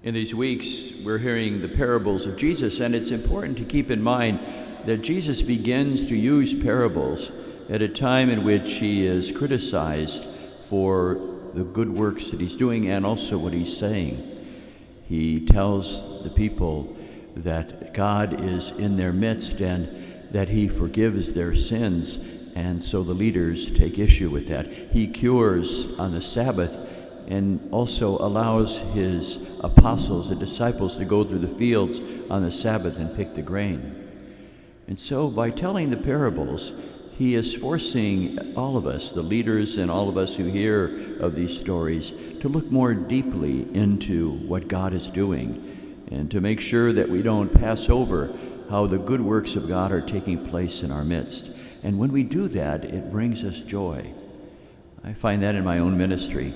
In these weeks, we're hearing the parables of Jesus, and it's important to keep in mind that Jesus begins to use parables at a time in which he is criticized for the good works that he's doing and also what he's saying. He tells the people that God is in their midst and that he forgives their sins, and so the leaders take issue with that. He cures on the Sabbath and also allows his apostles and disciples to go through the fields on the Sabbath and pick the grain. And so by telling the parables, he is forcing all of us, the leaders and all of us who hear of these stories, to look more deeply into what God is doing and to make sure that we don't pass over how the good works of God are taking place in our midst. And when we do that, it brings us joy. I find that in my own ministry.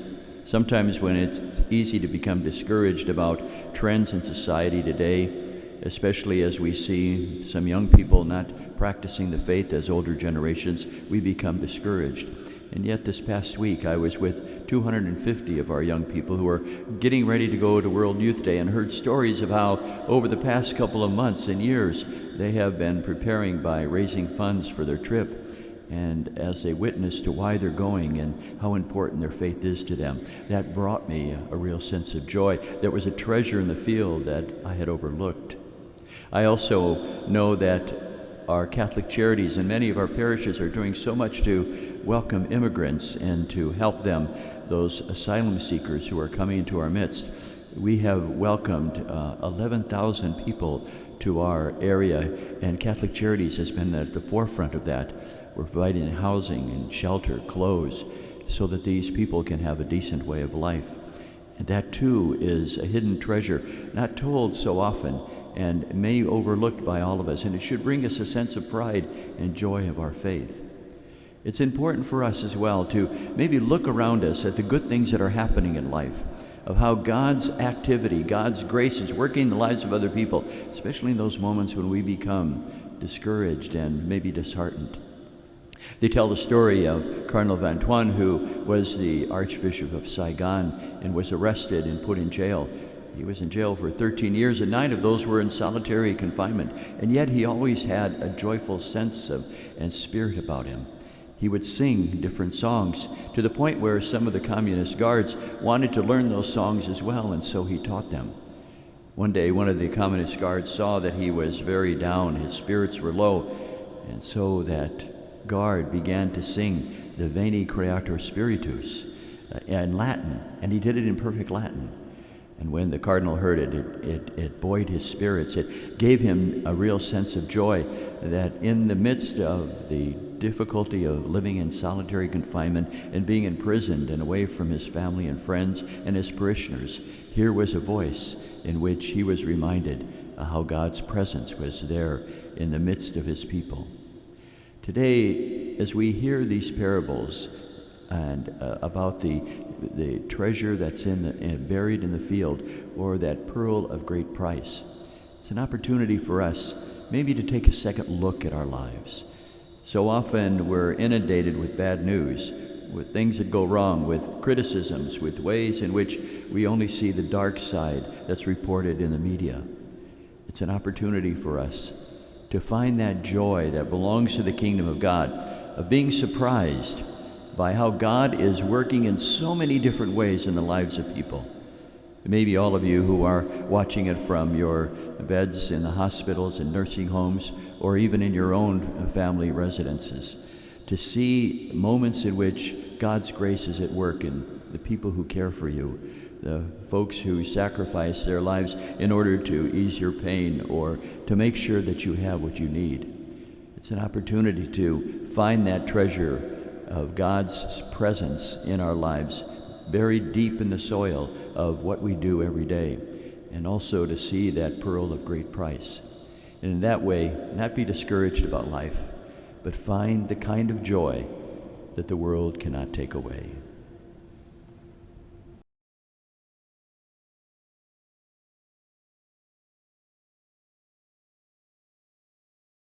Sometimes when it's easy to become discouraged about trends in society today, especially as we see some young people not practicing the faith as older generations, we become discouraged. And yet this past week I was with 250 of our young people who are getting ready to go to World Youth Day and heard stories of how over the past couple of months and years they have been preparing by raising funds for their trip, and as they witness to why they're going and how important their faith is to them. That brought me a real sense of joy. There was a treasure in the field that I had overlooked. I also know that our Catholic Charities and many of our parishes are doing so much to welcome immigrants and to help them, those asylum seekers who are coming into our midst. We have welcomed 11,000 people to our area, and Catholic Charities has been at the forefront of that. We're providing housing and shelter, clothes, so that these people can have a decent way of life. And that too is a hidden treasure, not told so often, and maybe overlooked by all of us, and it should bring us a sense of pride and joy of our faith. It's important for us as well to maybe look around us at the good things that are happening in life, of how God's activity, God's grace is working in the lives of other people, especially in those moments when we become discouraged and maybe disheartened. They tell the story of Cardinal Vantuan, who was the Archbishop of Saigon and was arrested and put in jail. He was in jail for 13 years, and 9 of those were in solitary confinement. And yet he always had a joyful sense of and spirit about him. He would sing different songs to the point where some of the communist guards wanted to learn those songs as well, and so he taught them. One day, one of the communist guards saw that he was very down, his spirits were low, and so that guard began to sing the Veni Creator Spiritus in Latin, and he did it in perfect Latin. And when the Cardinal heard it, it buoyed his spirits. It gave him a real sense of joy that in the midst of the difficulty of living in solitary confinement and being imprisoned and away from his family and friends and his parishioners, here was a voice in which he was reminded how God's presence was there in the midst of his people. Today, as we hear these parables and about the treasure that's buried in the field, or that pearl of great price, it's an opportunity for us maybe to take a second look at our lives. So often we're inundated with bad news, with things that go wrong, with criticisms, with ways in which we only see the dark side that's reported in the media. It's an opportunity for us to find that joy that belongs to the kingdom of God, of being surprised by how God is working in so many different ways in the lives of people. Maybe all of you who are watching it from your beds in the hospitals and nursing homes, or even in your own family residences, to see moments in which God's grace is at work in the people who care for you, the folks who sacrifice their lives in order to ease your pain or to make sure that you have what you need. It's an opportunity to find that treasure of God's presence in our lives, buried deep in the soil of what we do every day, and also to see that pearl of great price. And in that way, not be discouraged about life, but find the kind of joy that the world cannot take away.